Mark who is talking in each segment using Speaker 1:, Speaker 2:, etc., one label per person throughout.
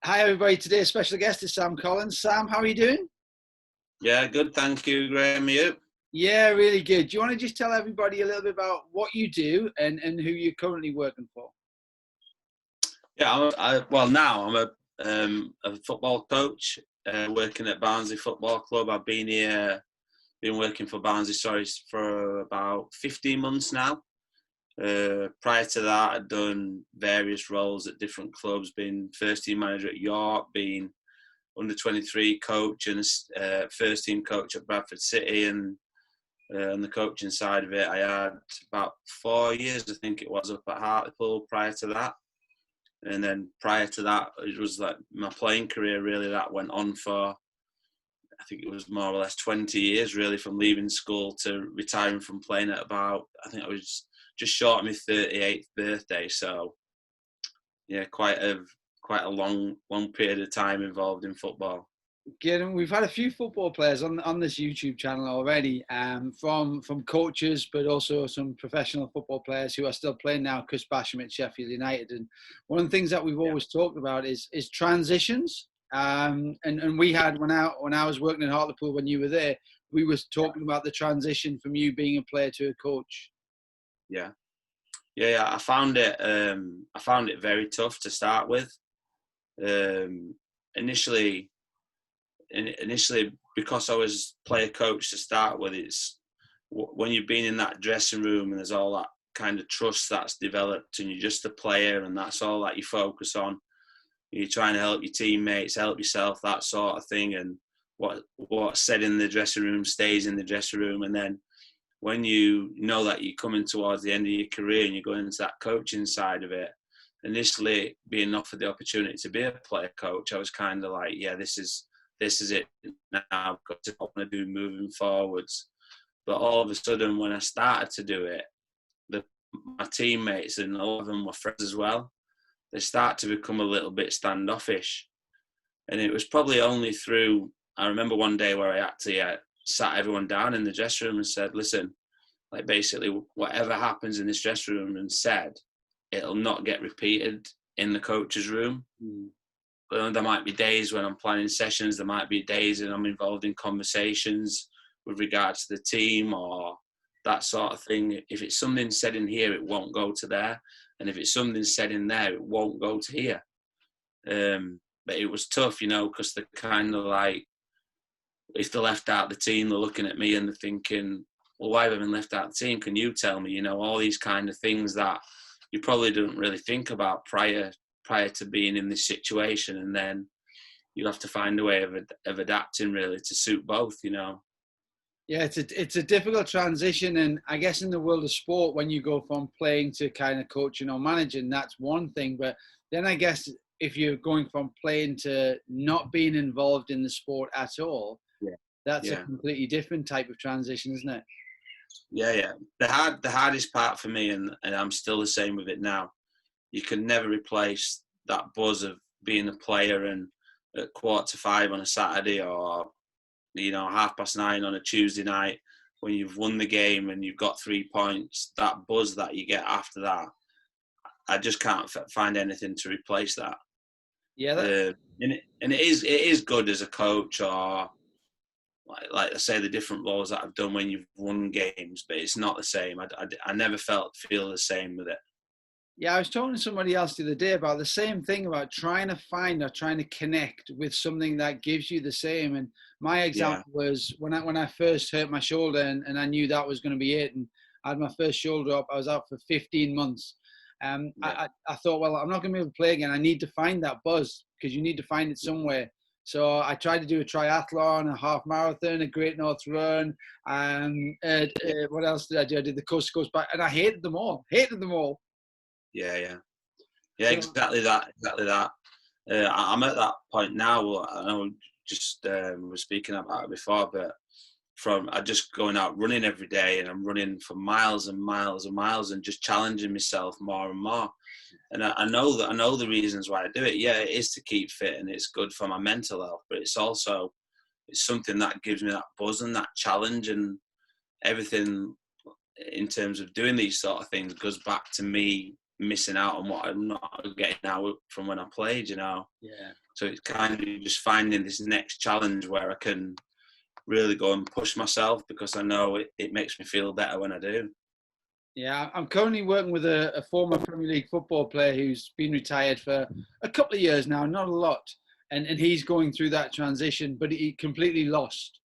Speaker 1: Hi everybody, today's special guest is Sam Collins. Sam, how are you doing?
Speaker 2: Yeah, good. Thank you, Graham. You?
Speaker 1: Yeah, really good. Do you want to just tell everybody a little bit about what you do and who you're currently working for?
Speaker 2: Yeah, now I'm a football coach working at Barnsley Football Club. I've been working for Barnsley, for about 15 months now. Prior to that, I'd done various roles at different clubs, been first team manager at York, been under 23 coach and first team coach at Bradford City, and on the coaching side of it, I had about 4 years, I think it was, up at Hartlepool prior to that. And then prior to that, it was like my playing career really that went on for, I think it was more or less 20 years really, from leaving school to retiring from playing at about, I think I was just short of my 38th birthday. So yeah, quite a long period of time involved in football.
Speaker 1: Good. And we've had a few football players on this YouTube channel already, from coaches, but also some professional football players who are still playing now. Chris Basham at Sheffield United, and one of the things that we've always talked about is transitions. And we had when I was working in Hartlepool when you were there, we was talking about the transition from you being a player to a coach.
Speaker 2: Yeah. Yeah, I found it very tough to start with. Initially, because I was player coach to start with, it's when you've been in that dressing room and there's all that kind of trust that's developed and you're just a player and that's all that you focus on. You're trying to help your teammates, help yourself, that sort of thing. And what's said in the dressing room stays in the dressing room. And then when you know that you're coming towards the end of your career and you're going into that coaching side of it, initially being offered the opportunity to be a player coach, I was kind of like, yeah, this is it now. I've got to what I want to do moving forwards. But all of a sudden, when I started to do it, my teammates and a lot of them were friends as well. They start to become a little bit standoffish, and it was probably only through. I remember one day where I actually sat everyone down in the dressing room and said, "Listen, like basically whatever happens in this dressing room and said, it'll not get repeated in the coach's room." There might be days when I'm planning sessions, there might be days when I'm involved in conversations with regards to the team or that sort of thing. If it's something said in here, it won't go to there. And if it's something said in there, it won't go to here. But it was tough, because they're kind of like, if they're left out of the team, they're looking at me and they're thinking, well, why have I been left out of the team? Can you tell me? All these kind of things that you probably didn't really think about prior to being in this situation, and then you have to find a way of adapting really to suit both.
Speaker 1: Yeah, it's a difficult transition, and I guess in the world of sport, when you go from playing to kind of coaching or managing, that's one thing. But then I guess if you're going from playing to not being involved in the sport at all, that's a completely different type of transition, isn't it?
Speaker 2: Yeah. The hardest part for me, and I'm still the same with it now, you can never replace that buzz of being a player and at 4:45 on a Saturday or 9:30 on a Tuesday night when you've won the game and you've got 3 points. That buzz that you get after that, I just can't find anything to replace that.
Speaker 1: Yeah,
Speaker 2: and it is good as a coach, or like I say, the different roles that I've done when you've won games, but it's not the same. I never feel the same with it.
Speaker 1: Yeah, I was talking to somebody else the other day about the same thing, about trying to find or trying to connect with something that gives you the same. And my example was when I first hurt my shoulder and I knew that was going to be it. And I had my first shoulder up. I was out for 15 months. I thought, well, I'm not going to be able to play again. I need to find that buzz because you need to find it somewhere. So I tried to do a triathlon, a half marathon, a Great North Run. What else did I do? I did the coast to coast back, and I hated them all.
Speaker 2: Yeah,
Speaker 1: So,
Speaker 2: exactly that. I'm at that point now. I know just we were speaking about it before, but I just going out running every day, and I'm running for miles and miles and miles, and just challenging myself more and more. And I know the reasons why I do it. Yeah, it is to keep fit, and it's good for my mental health, but it's something that gives me that buzz and that challenge, and everything in terms of doing these sort of things goes back to me missing out on what I'm not getting out from when I played, you know.
Speaker 1: Yeah.
Speaker 2: So it's kind of just finding this next challenge where I can really go and push myself, because I know it makes me feel better when I do.
Speaker 1: Yeah, I'm currently working with a former Premier League football player who's been retired for a couple of years now, not a lot. And he's going through that transition, but he completely lost.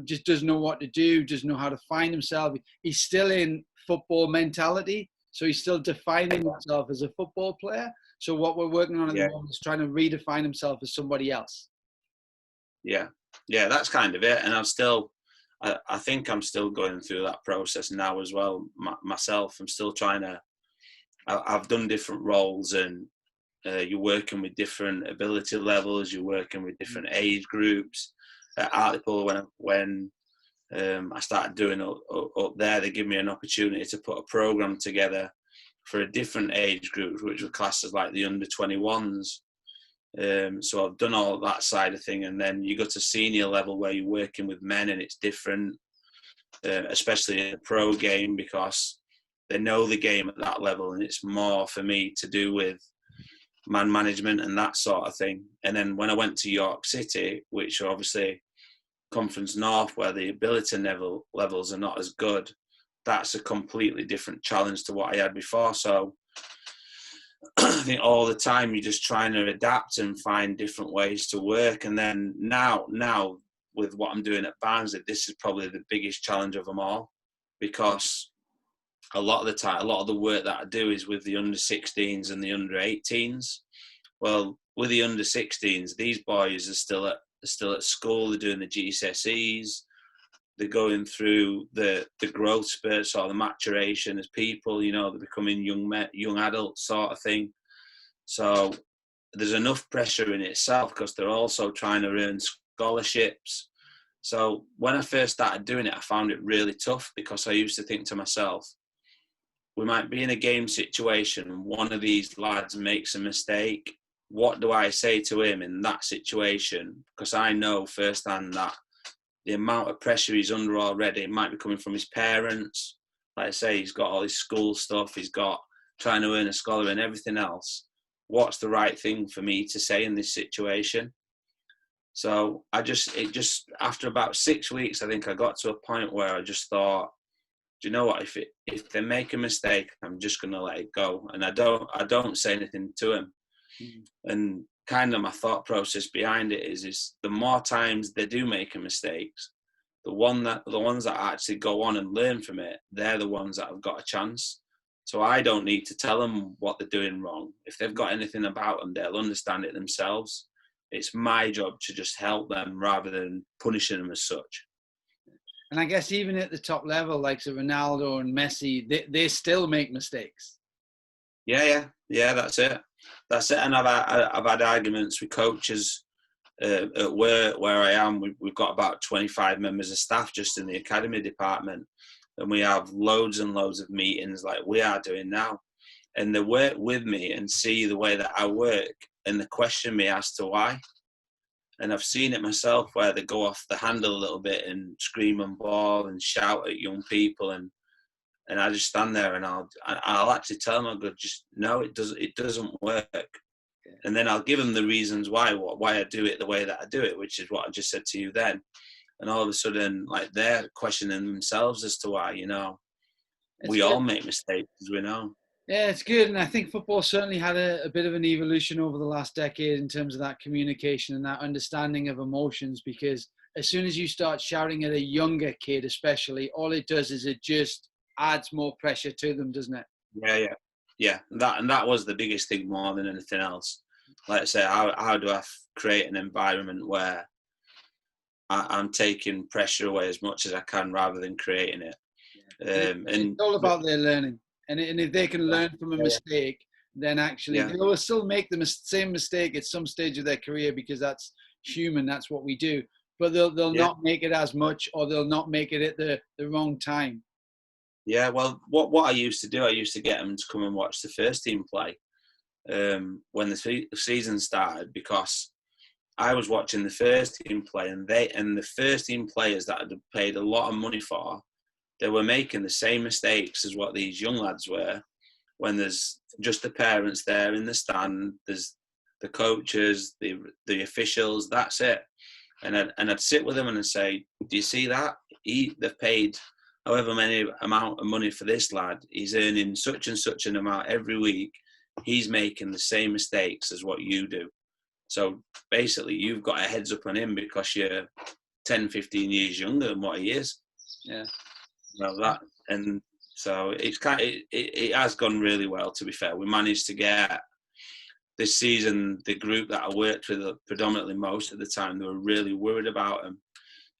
Speaker 1: Just doesn't know what to do, doesn't know how to find himself. He's still in football mentality, so he's still defining himself as a football player. So what we're working on at the moment is trying to redefine himself as somebody else.
Speaker 2: Yeah, that's kind of it. And I think I'm still going through that process now as well, myself. I'm still trying to, I've done different roles, and you're working with different ability levels, you're working with different age groups. At Hartlepool, when I started doing up there, they give me an opportunity to put a programme together for a different age group, which were classed as like the under 21s. So I've done all that side of thing, and then you go to senior level where you're working with men, and it's different, especially in the pro game, because they know the game at that level, and it's more for me to do with man management and that sort of thing. And then when I went to York City, which are obviously Conference North, where the ability levels are not as good, that's a completely different challenge to what I had before. So I think all the time you're just trying to adapt and find different ways to work. And then now with what I'm doing at Barnsley, this is probably the biggest challenge of them all, because a lot of the time, a lot of the work that I do is with the under 16s and the under 18s. Well, with the under 16s, these boys are still at school. They're doing the GCSEs. They're going through the growth spurts or the maturation as people. You know, they're becoming young adults sort of thing. So there's enough pressure in itself, because they're also trying to earn scholarships. So when I first started doing it, I found it really tough, because I used to think to myself, we might be in a game situation and one of these lads makes a mistake. What do I say to him in that situation? Because I know firsthand that the amount of pressure he's under already, it might be coming from his parents. Like I say, he's got all his school stuff, he's got trying to earn a scholar and everything else. What's the right thing for me to say in this situation? So after about 6 weeks, I think I got to a point where I just thought, do you know what? If they make a mistake, I'm just going to let it go, and I don't say anything to them. And kind of my thought process behind it is the more times they do make a mistake, the ones that actually go on and learn from it, they're the ones that have got a chance. So I don't need to tell them what they're doing wrong. If they've got anything about them, they'll understand it themselves. It's my job to just help them rather than punishing them as such.
Speaker 1: And I guess even at the top level, like Ronaldo and Messi, they still make mistakes.
Speaker 2: Yeah, that's it. And I've had arguments with coaches at work where I am. We've got about 25 members of staff just in the academy department, and we have loads and loads of meetings like we are doing now. And they work with me and see the way that I work, and they question me as to why. And I've seen it myself where they go off the handle a little bit and scream and bawl and shout at young people, and I just stand there and I'll actually tell them, I go, just no, it doesn't work. Yeah. And then I'll give them the reasons why I do it the way that I do it, which is what I just said to you then. And all of a sudden, like, they're questioning themselves as to why, you know. We all make mistakes, as we know.
Speaker 1: Yeah, it's good. And I think football certainly had a bit of an evolution over the last decade in terms of that communication and that understanding of emotions, because as soon as you start shouting at a younger kid, especially, all it does is it just adds more pressure to them, doesn't it?
Speaker 2: Yeah. That was the biggest thing more than anything else. Like I say, how do I create an environment where I'm taking pressure away as much as I can rather than creating it?
Speaker 1: And it's all about their learning. And if they can learn from a mistake, then actually they will still make the same mistake at some stage of their career, because that's human, that's what we do. But they'll not make it as much, or they'll not make it at the wrong time.
Speaker 2: Yeah, well, what I used to do, I used to get them to come and watch the first team play when the season started, because I was watching the first team play, and the first team players that had paid a lot of money for, they were making the same mistakes as what these young lads were. when there's just the parents there in the stand, there's the coaches, the officials, that's it. And I'd sit with them and I'd say, do you see that? They've paid however many amount of money for this lad. He's earning such and such an amount every week. He's making the same mistakes as what you do. So basically, you've got a heads up on him because you're 10, 15 years younger than what he is.
Speaker 1: Yeah.
Speaker 2: That, and so it's it has gone really well, to be fair. We managed to get this season, the group that I worked with predominantly most of the time, they were really worried about him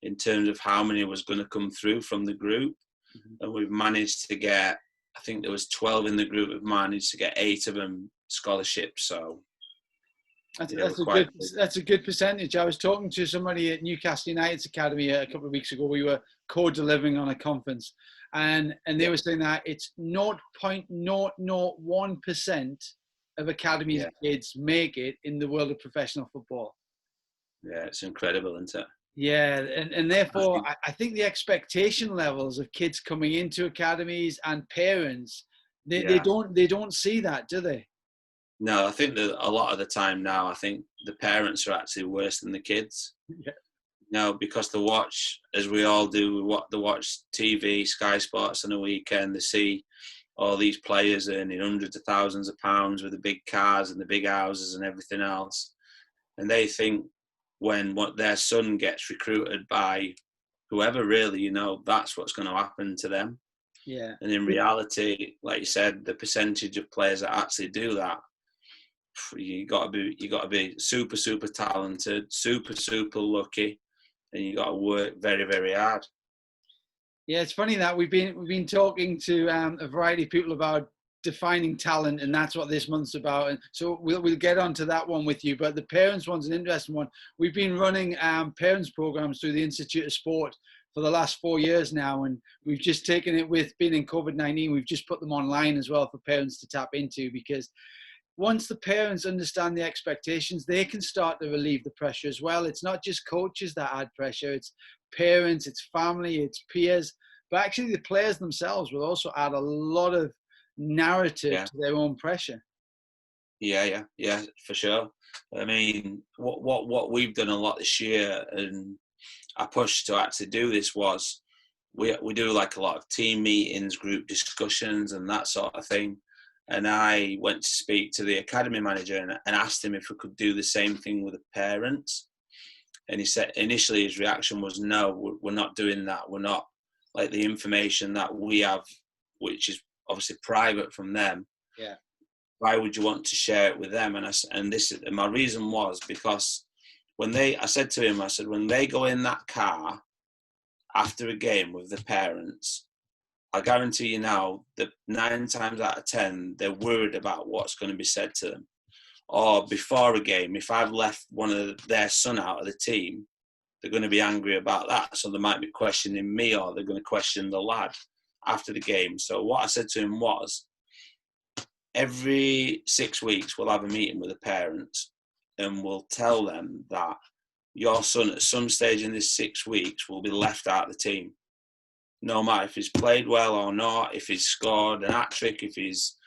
Speaker 2: in terms of how many was going to come through from the group. Mm-hmm. And we've managed to get, I think there was 12 in the group, we've managed to get 8 of them scholarships. So
Speaker 1: that's a good percentage. I was talking to somebody at Newcastle United's academy a couple of weeks ago. We were co-delivering on a conference, and they were saying that it's 0.001% of academies kids make it in the world of professional football.
Speaker 2: Yeah, it's incredible, isn't it?
Speaker 1: Yeah, and therefore I think the expectation levels of kids coming into academies and parents, they don't see that, do they?
Speaker 2: No, I think that a lot of the time now, I think the parents are actually worse than the kids.
Speaker 1: Yeah.
Speaker 2: No, because they watch, as we all do, they watch TV, Sky Sports on a weekend. They see all these players earning hundreds of thousands of pounds with the big cars and the big houses and everything else. And they think when their son gets recruited by whoever, really, that's what's going to happen to them.
Speaker 1: Yeah.
Speaker 2: And in reality, like you said, the percentage of players that actually do that, you got to be super, super talented, super, super lucky, and you got to work very, very hard.
Speaker 1: Yeah, it's funny that we've been talking to a variety of people about defining talent, and that's what this month's about. And so we'll get onto that one with you. But the parents one's an interesting one. We've been running parents programs through the Institute of Sport for the last 4 years now, and we've just taken it with being in COVID-19. We've just put them online as well for parents to tap into, because once the parents understand the expectations, they can start to relieve the pressure as well. It's not just coaches that add pressure, it's parents, it's family, it's peers, but actually the players themselves will also add a lot of narrative to their own pressure. Yeah,
Speaker 2: for sure. I mean, what we've done a lot this year, and I pushed to actually do this, was we do like a lot of team meetings, group discussions and that sort of thing. And I went to speak to the academy manager and asked him if we could do the same thing with the parents. And he said, initially his reaction was, no, we're not doing that. We're not, like, the information that we have, which is obviously private from them.
Speaker 1: Yeah.
Speaker 2: Why would you want to share it with them? And my reason was because when I said, when they go in that car after a game with the parents, I guarantee you now that 9 times out of 10, they're worried about what's going to be said to them. Or before a game, if I've left one of their son out of the team, they're going to be angry about that. So they might be questioning me, or they're going to question the lad after the game. So what I said to him was, every 6 weeks, we'll have a meeting with the parents and we'll tell them that your son at some stage in this 6 weeks will be left out of the team. No matter if he's played well or not, if he's scored an hat-trick, if he's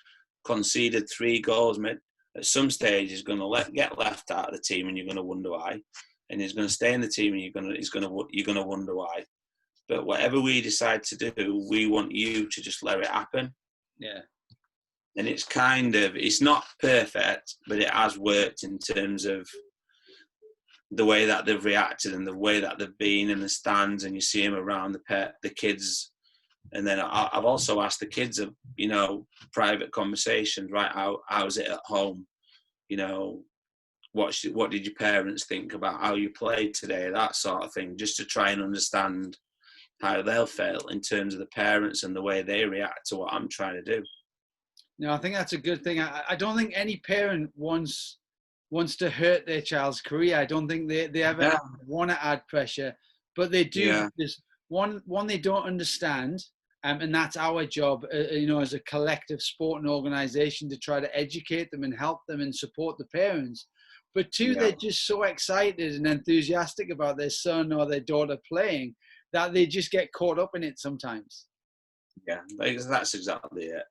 Speaker 2: conceded 3 goals, at some stage he's going to get left out of the team, and you're going to wonder why. And he's going to stay in the team, and you're going to wonder why. But whatever we decide to do, we want you to just let it happen.
Speaker 1: Yeah.
Speaker 2: And it's not perfect, but it has worked in terms of the way that they've reacted and the way that they've been in the stands, and you see them around the kids. And then I've also asked the kids, private conversations, right? How's it at home? What did your parents think about how you played today? That sort of thing, just to try and understand how they'll feel in terms of the parents and the way they react to what I'm trying to do.
Speaker 1: No, I think that's a good thing. I don't think any parent wants to hurt their child's career. I don't think they ever want to add pressure, but they do. Because one they don't understand, and that's our job, as a collective sport and organisation, to try to educate them and help them and support the parents. But 2, they're just so excited and enthusiastic about their son or their daughter playing that they just get caught up in it sometimes.
Speaker 2: Yeah, that's exactly it.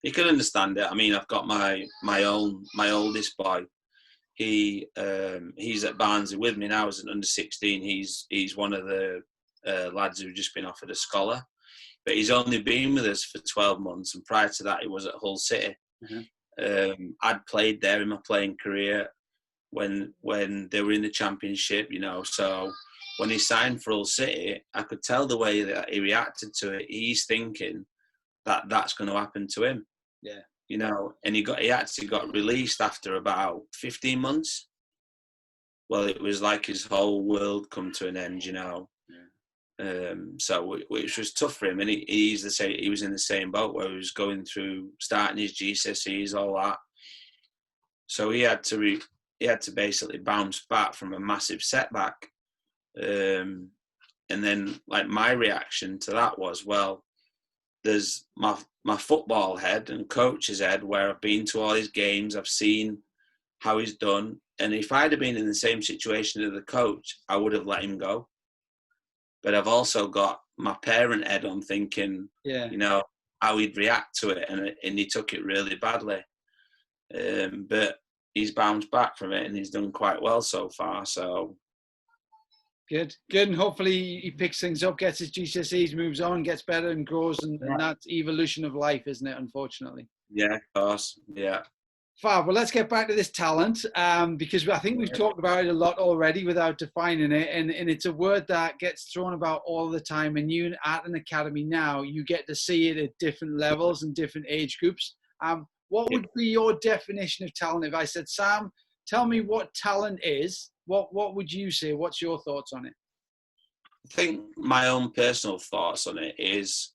Speaker 2: he can understand it. I mean, I've got my oldest boy. He's at Barnsley with me now as an under-16. He's one of the lads who've just been offered a scholar, but he's only been with us for 12 months, and prior to that he was at Hull City. I'd played there in my playing career when they were in the Championship, you know. So when he signed for Hull City, I could tell the way that he reacted to it. He's thinking that that's going to happen to him.
Speaker 1: Yeah.
Speaker 2: You know, and he actually got released after about 15 months. Well, it was like his whole world come to an end, you know. Yeah. So which was tough for him, and he was in the same boat where he was going through starting his GCSEs, all that. So he had to basically bounce back from a massive setback. And then, like, my reaction to that was, well, there's my football head and coach's head, where I've been to all his games, I've seen how he's done, and if I'd have been in the same situation as the coach, I would have let him go. But I've also got my parent head on, thinking, you know, how he'd react to it, and he took it really badly. But he's bounced back from it, and he's done quite well so far. So
Speaker 1: good, and hopefully he picks things up, gets his GCSEs, moves on, gets better, and grows, and that's evolution of life, isn't it? Unfortunately.
Speaker 2: Yeah, of course. Yeah.
Speaker 1: Fab. Well, let's get back to this talent, because I think we've talked about it a lot already without defining it, and it's a word that gets thrown about all the time. And you, at an academy now, you get to see it at different levels and different age groups. What would be your definition of talent? If I said, Sam, tell me what talent is, what would you say? What's your thoughts on it?
Speaker 2: I think my own personal thoughts on it is,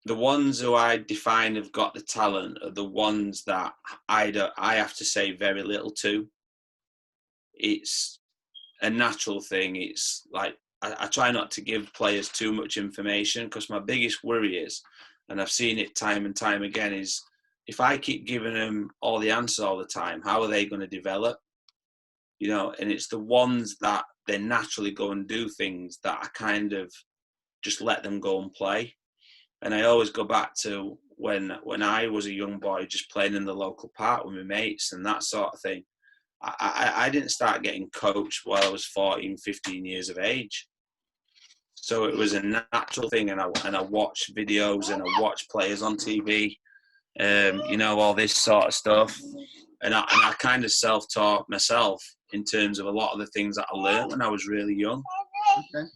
Speaker 2: the ones who I define have got the talent are the ones that I have to say very little to. It's a natural thing. It's like, I try not to give players too much information, because my biggest worry is, and I've seen it time and time again, is if I keep giving them all the answers all the time, how are they going to develop? You know, and it's the ones that they naturally go and do things that I kind of just let them go and play. And I always go back to when I was a young boy, just playing in the local park with my mates and that sort of thing. I didn't start getting coached while I was 14, 15 years of age. So it was a natural thing, and I watched videos and I watched players on TV, you know, all this sort of stuff. And I kind of self-taught myself in terms of a lot of the things that I learned when I was really young. Okay.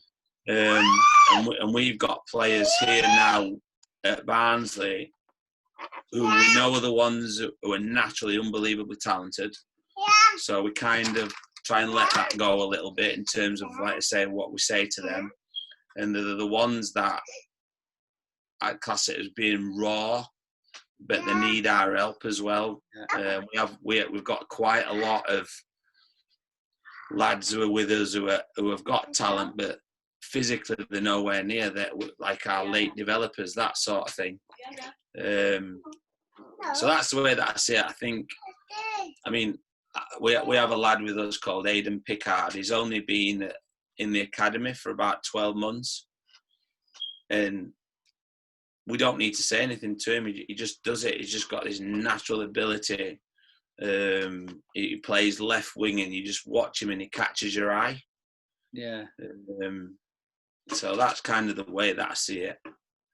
Speaker 2: And we've got players here now at Barnsley who we know are the ones who are naturally unbelievably talented. So we kind of try and let that go a little bit in terms of, like I say, what we say to them. And they're the ones that I class it as being raw, but they need our help as well. We've got quite a lot of lads who are with us who have got talent, but physically they're nowhere near that, like our late developers, that sort of thing. So that's the way that I see it. I think, I mean, we have a lad with us called Aidan Pickard. He's only been in the academy for about 12 months, and we don't need to say anything to him. He just does it. He's just got this natural ability. He plays left wing, and you just watch him and he catches your eye. Yeah. So that's kind of the way that I see it.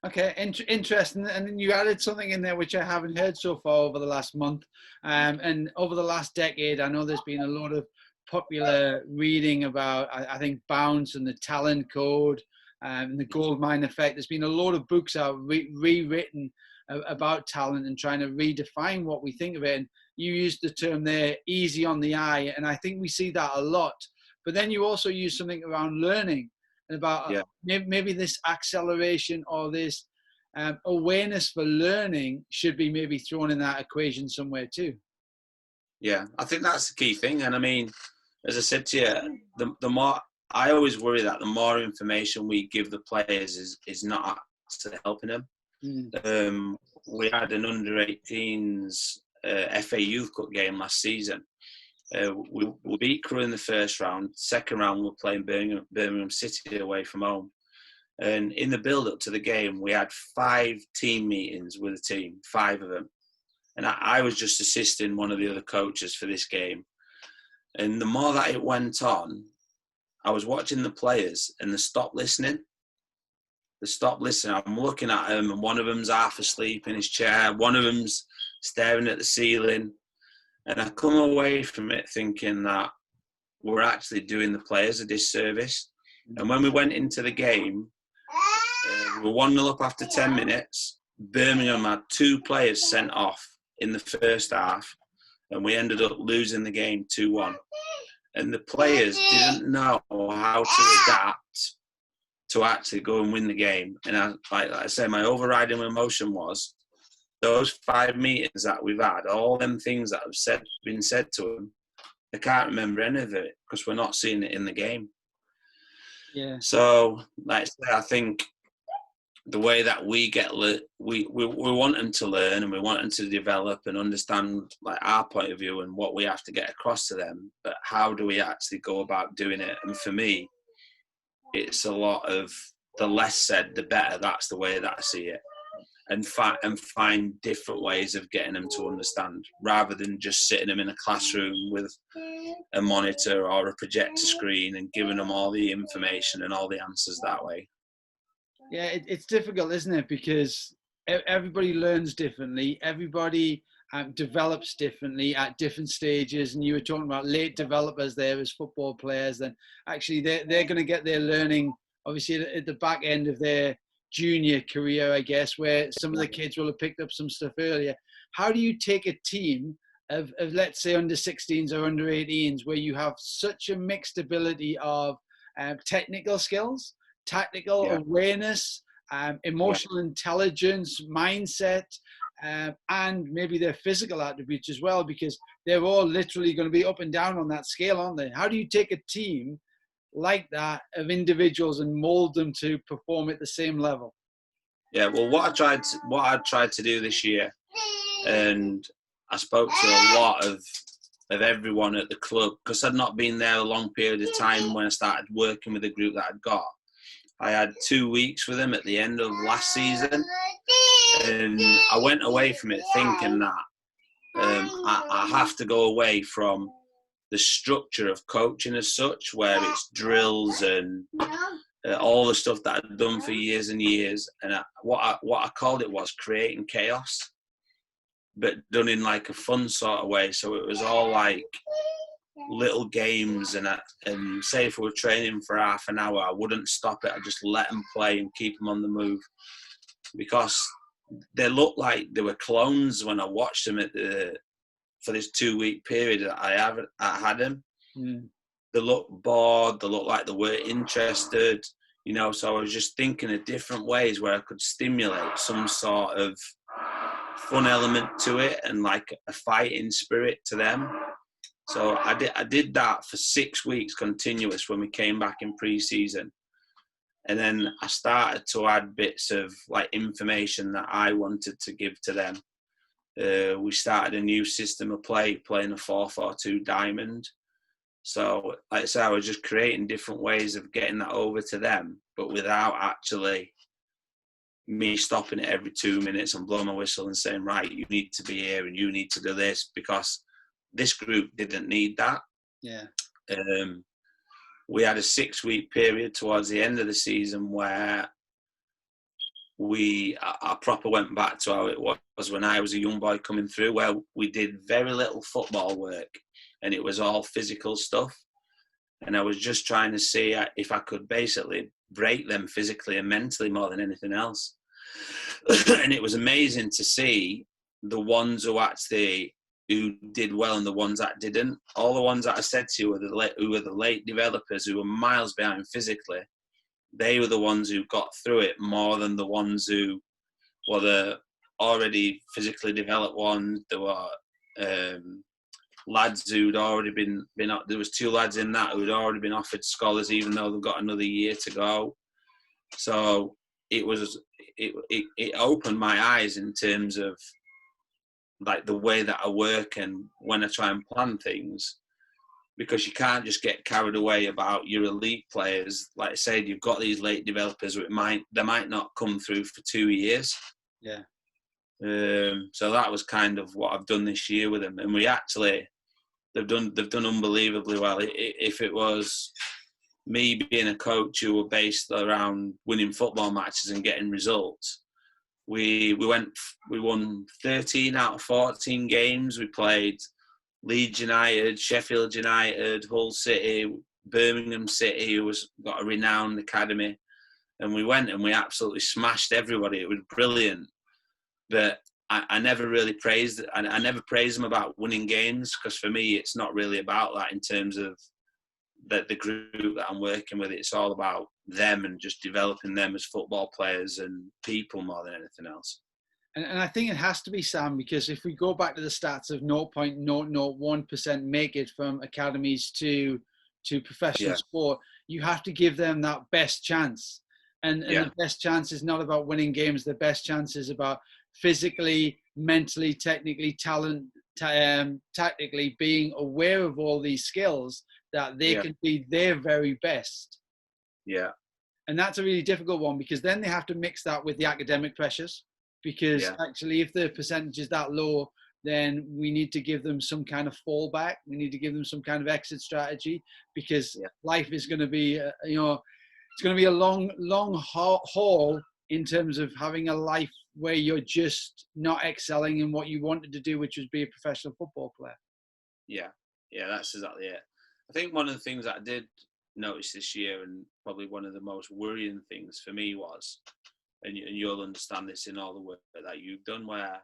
Speaker 1: Okay, interesting. And then you added something in there which I haven't heard so far over the last month. And over the last decade, I know there's been a lot of popular reading about, I think, bounce and the talent code and the goldmine effect. There's been a lot of books out rewritten about talent and trying to redefine what we think of it. And you used the term there, easy on the eye. And I think we see that a lot. But then you also use something around learning. About maybe this acceleration or this awareness for learning should be maybe thrown in that equation somewhere too.
Speaker 2: Yeah, I think that's the key thing. And I mean, as I said to you, the more, I always worry that the more information we give the players is not actually helping them. We had an under-18s FA Youth Cup game last season. We beat Crewe in the first round. Second round, we were playing Birmingham City away from home. And in the build-up to the game, we had 5 team meetings with the team, 5 of them. And I was just assisting one of the other coaches for this game. And the more that it went on, I was watching the players and they stopped listening. I'm looking at them and one of them's half asleep in his chair. One of them's staring at the ceiling. And I come away from it thinking that we're actually doing the players a disservice. And when we went into the game, we were 1-0 up after 10 minutes. Birmingham had 2 players sent off in the first half, and we ended up losing the game 2-1. And the players didn't know how to adapt to actually go and win the game. And like I say, my overriding emotion was those 5 meetings that we've had, all them things that have been said to them, I can't remember any of it because we're not seeing it in the game.
Speaker 1: Yeah.
Speaker 2: So, like I say, I think the way that we want them to learn and we want them to develop and understand like our point of view and what we have to get across to them, but how do we actually go about doing it? And for me, it's a lot of the less said, the better. That's the way that I see it. And find different ways of getting them to understand rather than just sitting them in a classroom with a monitor or a projector screen and giving them all the information and all the answers that way.
Speaker 1: Yeah, it's difficult, isn't it? Because everybody learns differently. Everybody develops differently at different stages. And you were talking about late developers there as football players. Then actually they're going to get their learning, obviously, at the back end of their junior career, I guess, where some of the kids will have picked up some stuff earlier. How do you take a team of let's say, under 16s or under 18s, where you have such a mixed ability of technical skills, tactical awareness, emotional intelligence, mindset, and maybe their physical attributes as well, because they're all literally going to be up and down on that scale, aren't they? How do you take a team like that of individuals and mold them to perform at the same level?
Speaker 2: Yeah, well, what I tried to do this year, and I spoke to a lot of everyone at the club, because I'd not been there a long period of time when I started working with the group that I'd got. I had 2 weeks with them at the end of last season, and I went away from it thinking that I have to go away from the structure of coaching as such, where it's drills and all the stuff that I'd done for years and years. And what I called it was creating chaos, but done in like a fun sort of way. So it was all like little games, and say if we were training for half an hour, I wouldn't stop it. I just let them play and keep them on the move, because they looked like they were clones when I watched them for this 2-week period that I had them. They looked bored. They looked like they weren't interested, so I was just thinking of different ways where I could stimulate some sort of fun element to it and like a fighting spirit to them. So I did that for 6 weeks continuous when we came back in pre-season. And then I started to add bits of like information that I wanted to give to them. We started a new system of playing a 4-4-2 diamond. So like I said, I was just creating different ways of getting that over to them, but without actually me stopping it every 2 minutes and blowing my whistle and saying, right, you need to be here and you need to do this, because this group didn't need that.
Speaker 1: Yeah.
Speaker 2: We had a 6-week period towards the end of the season where I proper went back to how it was when I was a young boy coming through, where we did very little football work and it was all physical stuff. And I was just trying to see if I could basically break them physically and mentally more than anything else. And it was amazing to see the ones who did well and the ones that didn't. All the ones that I said to you who were the late developers, who were miles behind physically, they were the ones who got through it more than the ones who were the already physically developed ones. There were lads who'd already been there was 2 lads in that who'd already been offered scholars, even though they've got another year to go. So it opened my eyes in terms of like the way that I work and when I try and plan things. because you can't just get carried away about your elite players. Like I said, you've got these late developers, they might not come through for 2 years.
Speaker 1: Yeah.
Speaker 2: So that was kind of what I've done this year with them, and they've done unbelievably well. If it was me being a coach who were based around winning football matches and getting results, we won 13 out of 14 games. We played Leeds United, Sheffield United, Hull City, Birmingham City, who got a renowned academy, and we went and we absolutely smashed everybody. It was brilliant, but I never really praised. I never praised them about winning games, because for me, it's not really about that in terms of the group that I'm working with. It's all about them and just developing them as football players and people more than anything else.
Speaker 1: And I think it has to be, Sam, because if we go back to the stats of 0.001% make it from academies to professional sport, you have to give them that best chance. And the best chance is not about winning games. The best chance is about physically, mentally, technically, tactically being aware of all these skills that they can be their very best.
Speaker 2: Yeah.
Speaker 1: And that's a really difficult one, because then they have to mix that with the academic pressures. Because actually, if the percentage is that low, then we need to give them some kind of fallback. We need to give them some kind of exit strategy, because life is going to be, it's going to be a long haul in terms of having a life where you're just not excelling in what you wanted to do, which was be a professional football player.
Speaker 2: Yeah, that's exactly it. I think one of the things that I did notice this year, and probably one of the most worrying things for me was, and you'll understand this in all the work that you've done, where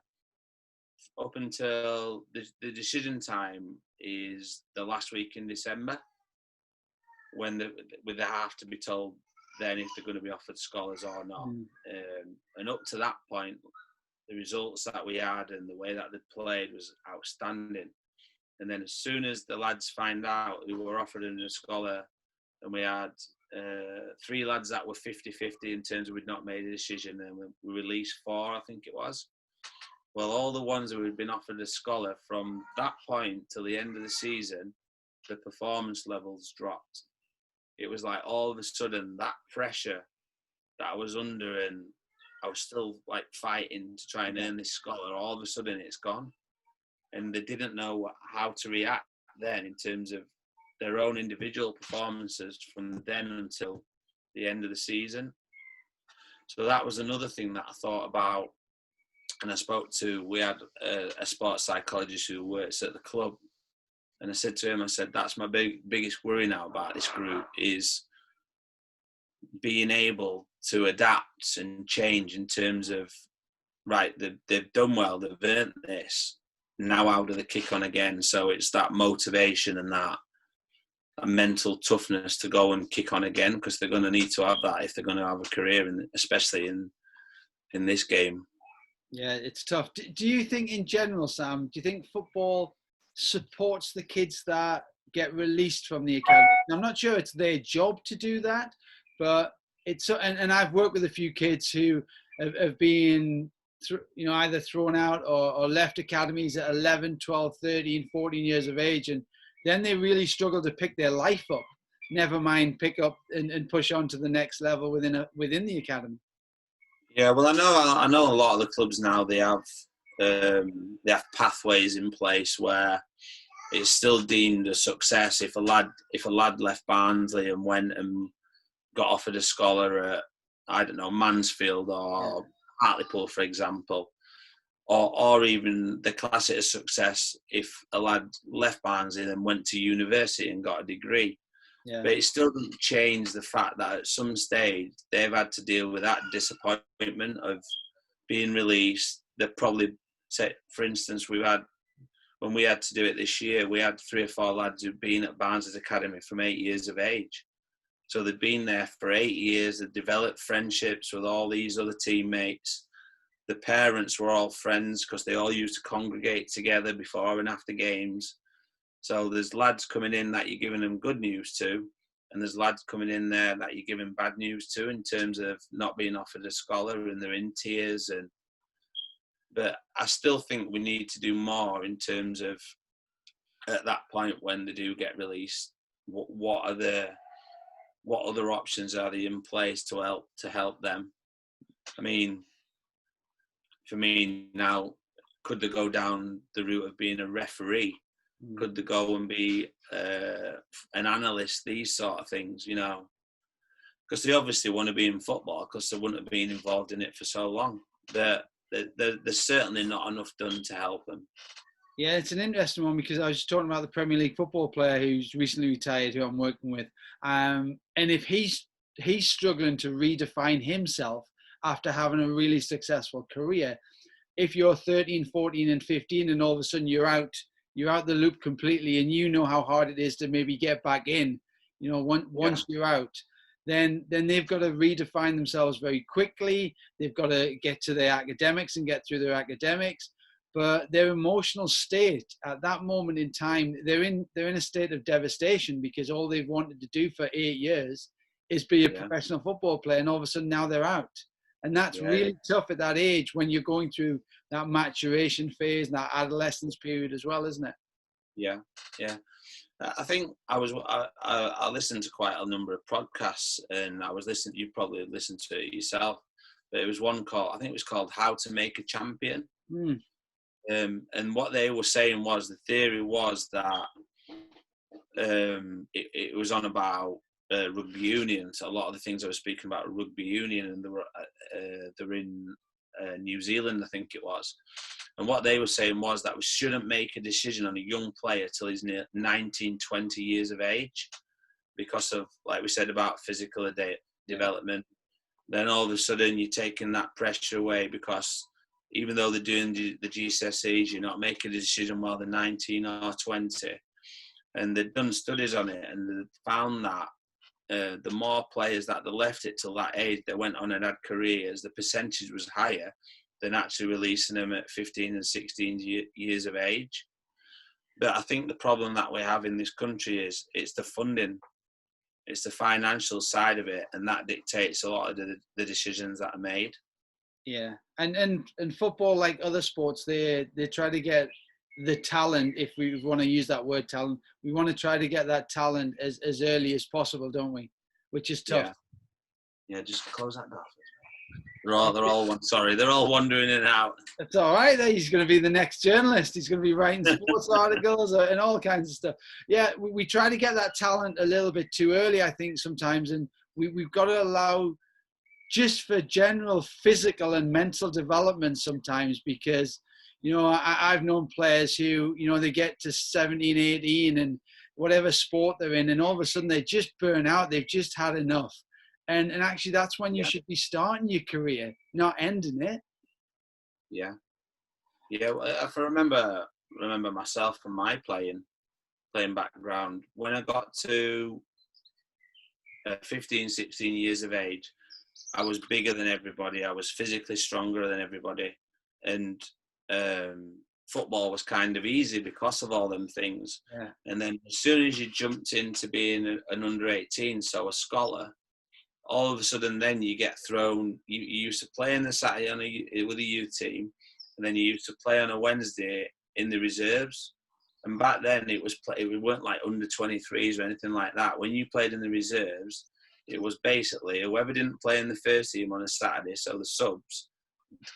Speaker 2: up until the decision time is the last week in December, when they have to be told then if they're going to be offered scholars or not. And up to that point, the results that we had and the way that they played was outstanding. And then as soon as the lads find out who were offered a scholar, and we had 3 lads that were 50-50 in terms of we'd not made a decision, and we released 4, I think it was. Well, all the ones who had been offered a scholar, from that point till the end of the season, the performance levels dropped. It was like all of a sudden that pressure that I was under, and I was still like fighting to try and earn this scholar, all of a sudden it's gone. And they didn't know how to react then in terms of their own individual performances from then until the end of the season. So that was another thing that I thought about. And we had a sports psychologist who works at the club. And I said to him, that's my biggest worry now about this group, is being able to adapt and change in terms of, right, they've done well, they've earned this. Now how do they kick on again? So it's that motivation and that mental toughness to go and kick on again, because they're going to need to have that if they're going to have a career, especially in this game.
Speaker 1: Yeah, it's tough. Do you think in general, Sam, do you think football supports the kids that get released from the academy? I'm not sure it's their job to do that, but it's, and I've worked with a few kids who have been either thrown out or left academies at 11, 12, 13, 14 years of age, and then they really struggle to pick their life up, never mind pick up and push on to the next level within the academy.
Speaker 2: Yeah, well, I know a lot of the clubs now, they have pathways in place where it's still deemed a success if a lad left Barnsley and went and got offered a scholar at, I don't know, Mansfield or Hartlepool, for example, or even the class it as success if a lad left Barnsley and then went to university and got a degree. Yeah. But it still doesn't change the fact that at some stage they've had to deal with that disappointment of being released. They've probably, say, for instance, when we had to do it this year, we had 3 or 4 lads who'd been at Barnsley's academy from 8 years of age. So they'd been there for 8 years, they'd developed friendships with all these other teammates. The parents were all friends because they all used to congregate together before and after games. So there's lads coming in that you're giving them good news to, and there's lads coming in there that you're giving bad news to in terms of not being offered a scholar, and they're in tears. But I still think we need to do more in terms of at that point when they do get released, what other options are they in place to help them? I mean, for me now, could they go down the route of being a referee? Could they go and be an analyst? These sort of things, you know, because they obviously want to be in football because they wouldn't have been involved in it for so long. There's certainly not enough done to help them.
Speaker 1: Yeah, it's an interesting one because I was just talking about the Premier League football player who's recently retired, who I'm working with. And if he's struggling to redefine himself after having a really successful career, if you're 13, 14 and 15 and all of a sudden you're out the loop completely and you know how hard it is to maybe get back in, you know, once you're out, then they've got to redefine themselves very quickly. They've got to get to their academics and get through their academics. But their emotional state at that moment in time, they're in a state of devastation because all they've wanted to do for 8 years is be a professional football player, and all of a sudden now they're out. And that's really tough at that age when you're going through that maturation phase and that adolescence period as well, isn't it?
Speaker 2: Yeah, yeah. I think I listened to quite a number of podcasts, and I was listening. You probably listened to it yourself, but it was one called, I think it was called "How to Make a Champion." And what they were saying was, the theory was that it was on about rugby union. So a lot of the things I was speaking about rugby union, and they're in New Zealand, I think it was. And what they were saying was that we shouldn't make a decision on a young player till he's 19, 20 years of age, because of, like we said, about physical development. Then all of a sudden you're taking that pressure away, because even though they're doing the GCSEs, you're not making a decision while they're 19 or 20. And they've done studies on it, and they found that the more players that they left it till that age, they went on and had careers, the percentage was higher than actually releasing them at 15 and 16 years of age. But I think the problem that we have in this country is it's the funding, it's the financial side of it, and that dictates a lot of the decisions that are made.
Speaker 1: Yeah, and football, like other sports, they try to get the talent, if we want to use that word talent, we want to try to get that talent as early as possible, don't we? Which is tough.
Speaker 2: Yeah, just close that door. They're all wandering in and out.
Speaker 1: It's all right. He's going to be the next journalist. He's going to be writing sports articles and all kinds of stuff. Yeah, we try to get that talent a little bit too early, I think, sometimes. And we've got to allow just for general physical and mental development sometimes, because, you know, I've known players who, you know, they get to 17, 18 and whatever sport they're in, and all of a sudden they just burn out. They've just had enough. And actually, that's when you should be starting your career, not ending it.
Speaker 2: Yeah. Well, if I remember myself from my playing background, when I got to 15, 16 years of age, I was bigger than everybody. I was physically stronger than everybody. And football was kind of easy because of all them things. Yeah. And then as soon as you jumped into being an under 18, so a scholar, all of a sudden then you get thrown. You used to play on the Saturday with a youth team, and then you used to play on a Wednesday in the reserves. And back then it weren't like under 23s or anything like that. When you played in the reserves, it was basically whoever didn't play in the first team on a Saturday, so the subs,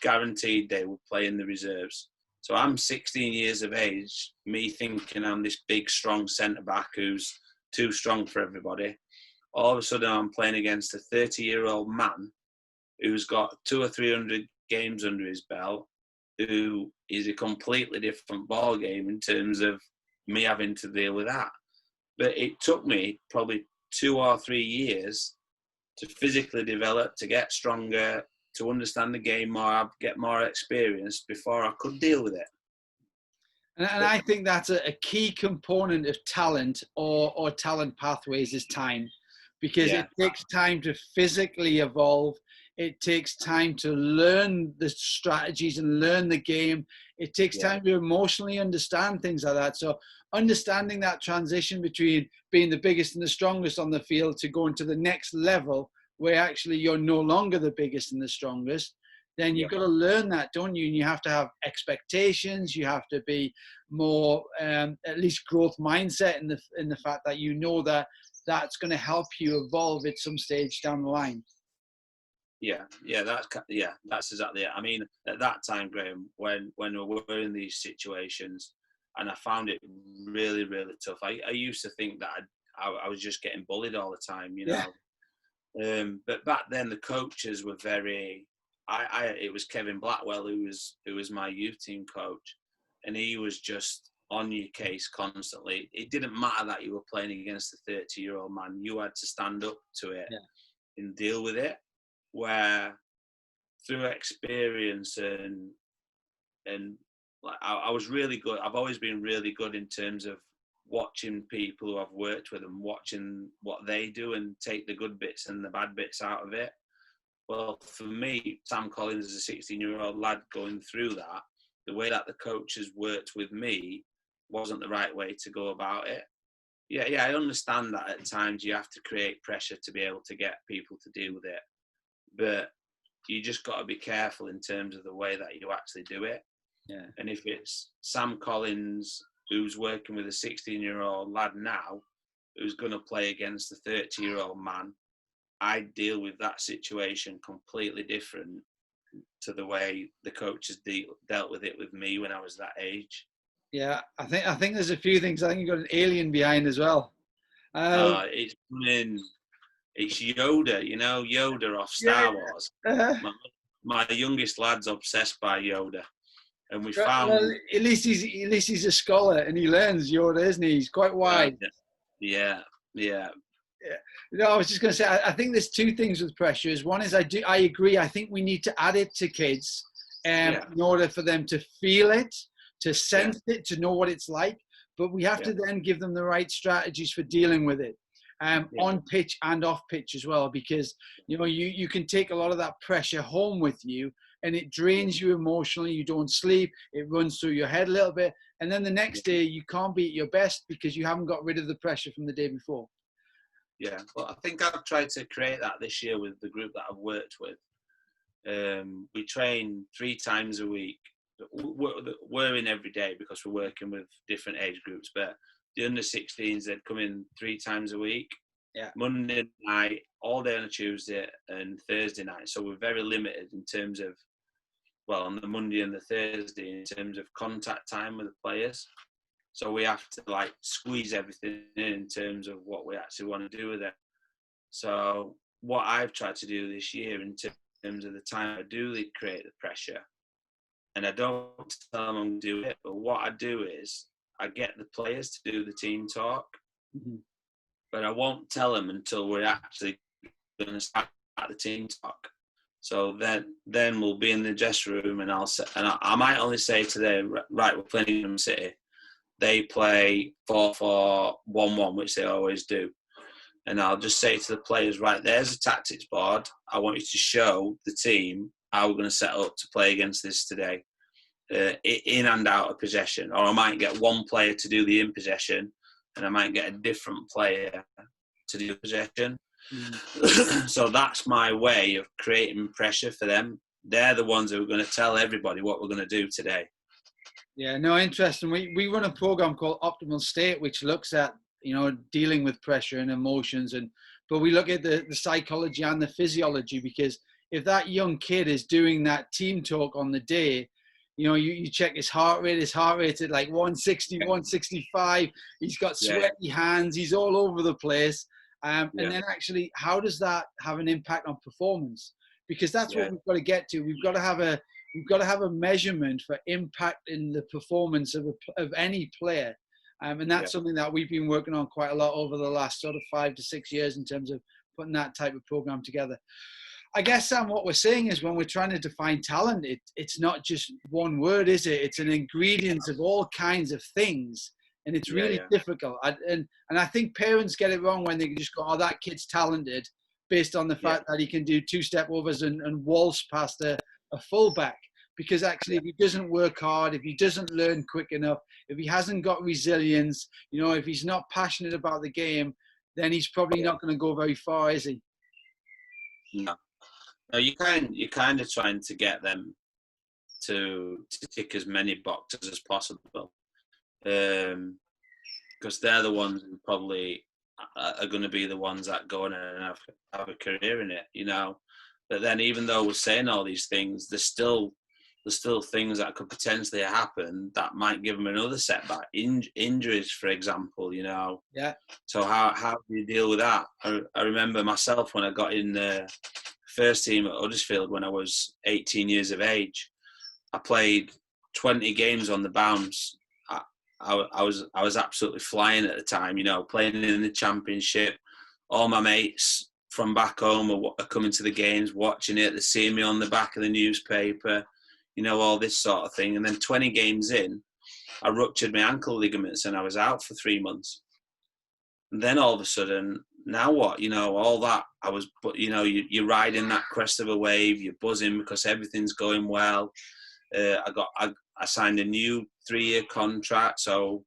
Speaker 2: guaranteed they would play in the reserves. So I'm 16 years of age, me thinking I'm this big, strong centre-back who's too strong for everybody. All of a sudden I'm playing against a 30-year-old man who's got 200 or 300 games under his belt, who is a completely different ball game in terms of me having to deal with that. But it took me probably 2 or 3 years to physically develop, to get stronger, to understand the game more, get more experience before I could deal with it.
Speaker 1: And I think that's a key component of talent or talent pathways is time, because it takes time to physically evolve. It takes time to learn the strategies and learn the game. It takes time to emotionally understand things like that. So understanding that transition between being the biggest and the strongest on the field to going to the next level where actually you're no longer the biggest and the strongest, then you've got to learn that, don't you? And you have to have expectations. You have to be more, at least growth mindset in the fact that you know that that's going to help you evolve at some stage down the line.
Speaker 2: That's exactly it. I mean, at that time, Graham, when we were in these situations, and I found it really, really tough. I used to think that I was just getting bullied all the time, you know. But back then, the coaches were very. It was Kevin Blackwell who was my youth team coach, and he was just on your case constantly. It didn't matter that you were playing against a 30-year-old man. You had to stand up to it and deal with it. Where through experience and like I was really good. I've always been really good in terms of watching people who I've worked with and watching what they do and take the good bits and the bad bits out of it. Well, for me, Sam Collins is a 16-year-old lad going through that. The way that the coaches worked with me wasn't the right way to go about it. Yeah, I understand that at times you have to create pressure to be able to get people to deal with it. But you just got to be careful in terms of the way that you actually do it.
Speaker 1: Yeah.
Speaker 2: And if it's Sam Collins, who's working with a 16-year-old lad now, who's going to play against a 30-year-old man, I deal with that situation completely different to the way the coaches dealt with it with me when I was that age.
Speaker 1: Yeah, I think there's a few things. I think you've got an alien behind as well.
Speaker 2: It's Yoda, you know, Yoda off Star Wars. My youngest lad's obsessed by Yoda, and we found.
Speaker 1: Well, at least he's a scholar and he learns Yoda, isn't he? He's quite wise.
Speaker 2: Yeah.
Speaker 1: No, I was just going to say, I think there's two things with pressure. One is I agree. I think we need to add it to kids in order for them to feel it, to sense it, to know what it's like. But we have to then give them the right strategies for dealing with it. On pitch and off pitch as well, because you know you can take a lot of that pressure home with you and it drains you emotionally. You don't sleep, it runs through your head a little bit, and then the next day you can't be at your best because you haven't got rid of the pressure from the day before.
Speaker 2: Well, I think I've tried to create that this year with the group that I've worked with. We train 3 times a week. We're in every day because we're working with different age groups, but the under 16s, they'd come in 3 times a week. Monday night, all day on a Tuesday and Thursday night. So we're very limited in terms of, well, on the Monday and the Thursday, in terms of contact time with the players. So we have to like squeeze everything in terms of what we actually want to do with it. So what I've tried to do this year in terms of the time I do create the pressure, and I don't tell them I'm going to do it, but what I do is I get the players to do the team talk, but I won't tell them until we're actually going to start the team talk. So then we'll be in the dressing room, and I might only say to them, right, we're playing Nottingham City. They play 4-4-1-1, which they always do. And I'll just say to the players, right, there's a tactics board. I want you to show the team how we're going to set up to play against this today. In and out of possession, or I might get one player to do the in possession and I might get a different player to do possession. So that's my way of creating pressure for them. They're the ones who are going to tell everybody what we're going to do today.
Speaker 1: Yeah, no, interesting. We run a program called Optimal State, which looks at, you know, dealing with pressure and emotions, but we look at the psychology and the physiology, because if that young kid is doing that team talk on the day, you know, you check his heart rate at like 160, 165. He's got sweaty hands. He's all over the place. And then actually, how does that have an impact on performance? Because that's what we've got to get to. We've got to have a measurement for impact in the performance of any player. And that's something that we've been working on quite a lot over the last sort of 5 to 6 years in terms of putting that type of program together. I guess, Sam, what we're saying is when we're trying to define talent, it's not just one word, is it? It's an ingredient of all kinds of things. And it's really difficult. And I think parents get it wrong when they just go, oh, that kid's talented, based on the fact that he can do 2-step overs and waltz past a fullback. Because actually, if he doesn't work hard, if he doesn't learn quick enough, if he hasn't got resilience, you know, if he's not passionate about the game, then he's probably not going to go very far, is he?
Speaker 2: No. No, you're kind of trying to get them to tick as many boxes as possible, because they're the ones who probably are going to be the ones that go on and have a career in it, you know. But then, even though we're saying all these things, there's still things that could potentially happen that might give them another setback. Injuries, for example, you know.
Speaker 1: Yeah.
Speaker 2: So how do you deal with that? I remember myself when I got in the first team at Huddersfield when I was 18 years of age. I played 20 games on the bounce. I was absolutely flying at the time, you know, playing in the Championship. All my mates from back home are coming to the games, watching it. They're seeing me on the back of the newspaper, you know, all this sort of thing. And then 20 games in, I ruptured my ankle ligaments and I was out for 3 months. And then all of a sudden, now what? You know, all that you know, you're riding that crest of a wave, you're buzzing because everything's going well. I signed a new 3-year contract, so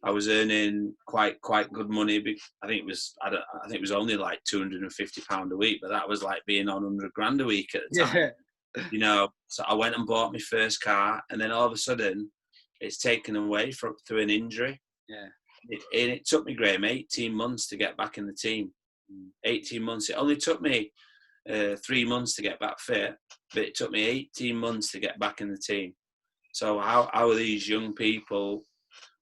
Speaker 2: I was earning quite good money. I think it was only like £250 a week, but that was like being on 100 grand a week at the time. Yeah. You know, so I went and bought my first car, and then all of a sudden, it's taken away through an injury.
Speaker 1: Yeah.
Speaker 2: It took me, Graham, 18 months to get back in the team. 18 months. It only took me 3 months to get back fit, but it took me 18 months to get back in the team. So how are these young people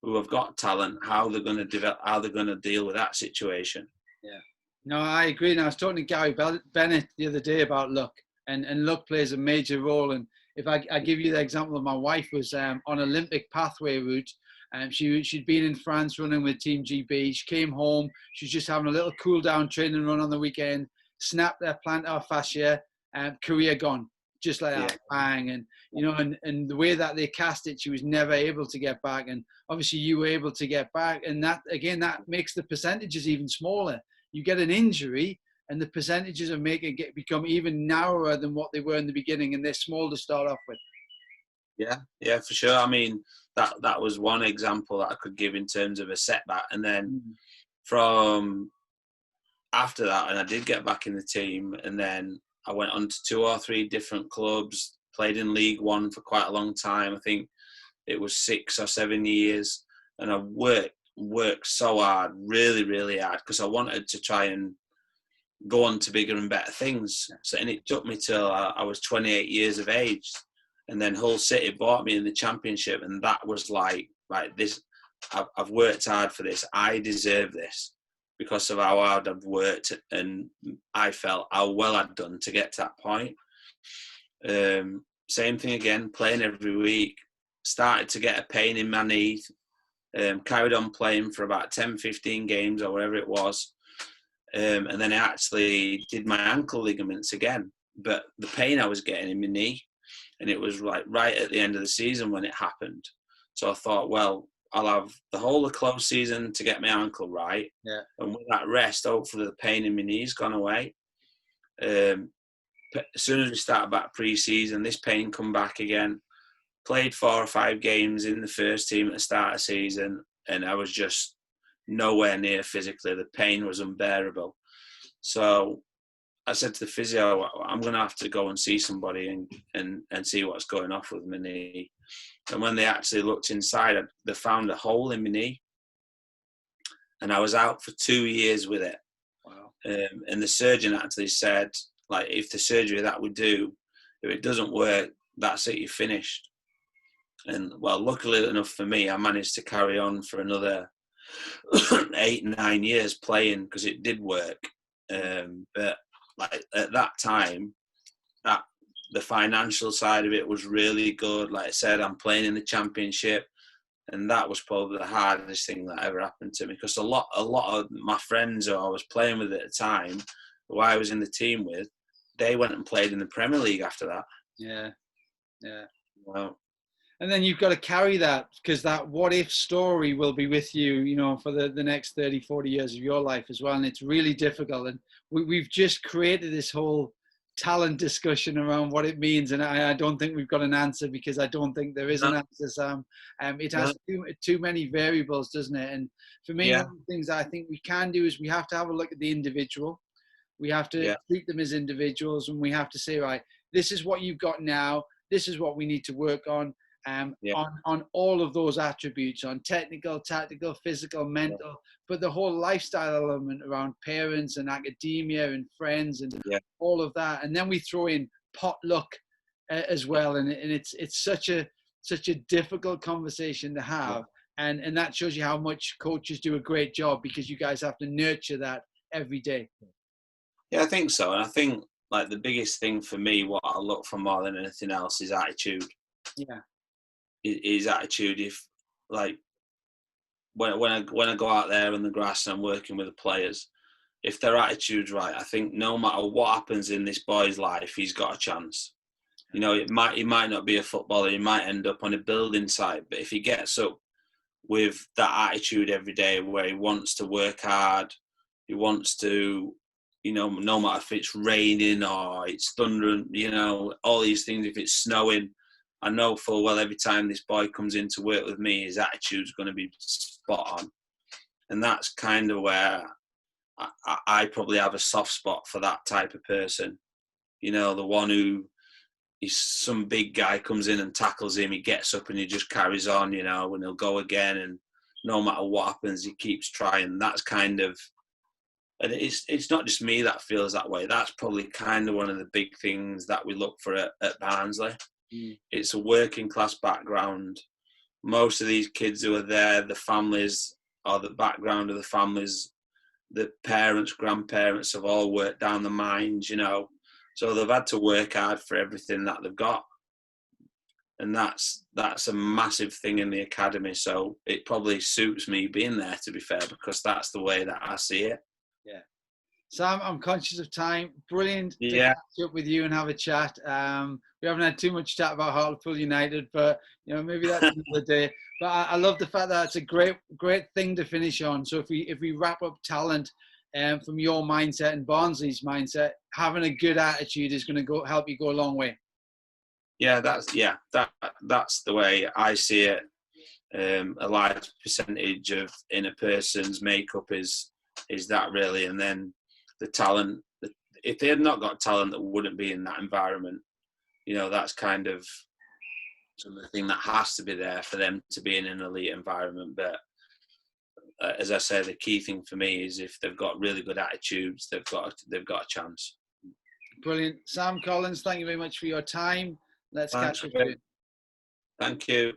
Speaker 2: who have got talent, how they're going to develop, how they're going to deal with that situation?
Speaker 1: Yeah. No, I agree. And I was talking to Gary Bennett the other day about luck, and luck plays a major role. And if I give you the example of my wife was on Olympic pathway route, and she'd been in France running with Team GB. She came home. She was just having a little cool down training run on the weekend. Snapped their plantar fascia, career gone, just like that, bang. And you know, and the way that they cast it, she was never able to get back. And obviously, you were able to get back, and that again, that makes the percentages even smaller. You get an injury, and the percentages of become even narrower than what they were in the beginning, and they're small to start off with.
Speaker 2: Yeah, for sure. I mean, that was one example that I could give in terms of a setback. And then from after that, and I did get back in the team, and then I went on to 2 or 3 different clubs, played in League One for quite a long time. I think it was 6 or 7 years, and I worked so hard, really, really hard, because I wanted to try and go on to bigger and better things. So, and it took me till I was 28 years of age. And then Hull City bought me in the Championship, and that was like this. I've worked hard for this. I deserve this because of how hard I've worked, and I felt how well I'd done to get to that point. Same thing again, playing every week. Started to get a pain in my knee. Carried on playing for about 10, 15 games or whatever it was. And then I actually did my ankle ligaments again. But the pain I was getting in my knee, and it was like right at the end of the season when it happened. So I thought, well, I'll have the whole of close season to get my ankle right. Yeah. And with that rest, hopefully the pain in my knee's gone away. As soon as we started back pre-season, this pain come back again. Played 4 or 5 games in the first team at the start of season, and I was just nowhere near physically. The pain was unbearable. So I said to the physio, I'm going to have to go and see somebody and see what's going off with my knee. And when they actually looked inside, they found a hole in my knee. And I was out for 2 years with it. Wow. And the surgeon actually said, like, if the surgery that we do, if it doesn't work, that's it, you're finished. And, well, luckily enough for me, I managed to carry on for another 8, 9 years playing because it did work. But like at that time, that the financial side of it was really good. Like I said, I'm playing in the Championship, and that was probably the hardest thing that ever happened to me because a lot of my friends who I was playing with at the time, who I was in the team with, they went and played in the Premier League after that.
Speaker 1: Yeah.
Speaker 2: Wow.
Speaker 1: And then you've got to carry that because that what if story will be with you, you know, for the next 30, 40 years of your life as well. And it's really difficult. And we've just created this whole talent discussion around what it means. And I don't think we've got an answer because I don't think there is an answer, Sam. It has too many variables, doesn't it? And for me, one of the things I think we can do is we have to have a look at the individual. We have to treat them as individuals, and we have to say, right, this is what you've got now. This is what we need to work on all of those attributes, on technical, tactical, physical, mental, but the whole lifestyle element around parents and academia and friends and all of that. And then we throw in potluck as well. And it's such a difficult conversation to have. And that shows you how much coaches do a great job, because you guys have to nurture that every day.
Speaker 2: Yeah, I think so. And I think like the biggest thing for me, what I look for more than anything else, is attitude.
Speaker 1: Yeah.
Speaker 2: Is attitude. If like when I go out there in the grass and I'm working with the players, if their attitude's right, I think no matter what happens in this boy's life, he's got a chance. You know, he might not be a footballer, he might end up on a building site, but if he gets up with that attitude every day, where he wants to work hard, he wants to, you know, no matter if it's raining or it's thundering, you know, all these things, if it's snowing, I know full well every time this boy comes in to work with me, his attitude's going to be spot on. And that's kind of where I probably have a soft spot for that type of person. You know, the one who is some big guy comes in and tackles him, he gets up and he just carries on, you know, and he'll go again. And no matter what happens, he keeps trying. That's kind of, and it's not just me that feels that way. That's probably kind of one of the big things that we look for at Barnsley. It's a working class background. Most of these kids who are there, the families, or the background of the families, the parents, grandparents have all worked down the mines, you know. So they've had to work hard for everything that they've got. And that's a massive thing in the academy. So it probably suits me being there, to be fair, because that's the way that I see it.
Speaker 1: Yeah. Sam, I'm conscious of time. Brilliant to catch up with you and have a chat. We haven't had too much chat about Hartlepool United, but you know, maybe that's another day. But I love the fact that it's a great thing to finish on. So if we wrap up talent, from your mindset and Barnsley's mindset, having a good attitude is going to help you go a long way.
Speaker 2: Yeah, that's the way I see it. A large percentage of in a person's makeup is that really, and then the talent. If they had not got talent, that wouldn't be in that environment. You know, that's kind of something that has to be there for them to be in an elite environment. But as I say, the key thing for me is if they've got really good attitudes, they've got a chance.
Speaker 1: Brilliant. Sam Collins, thank you very much for your time. Let's catch up soon.
Speaker 2: Thank you.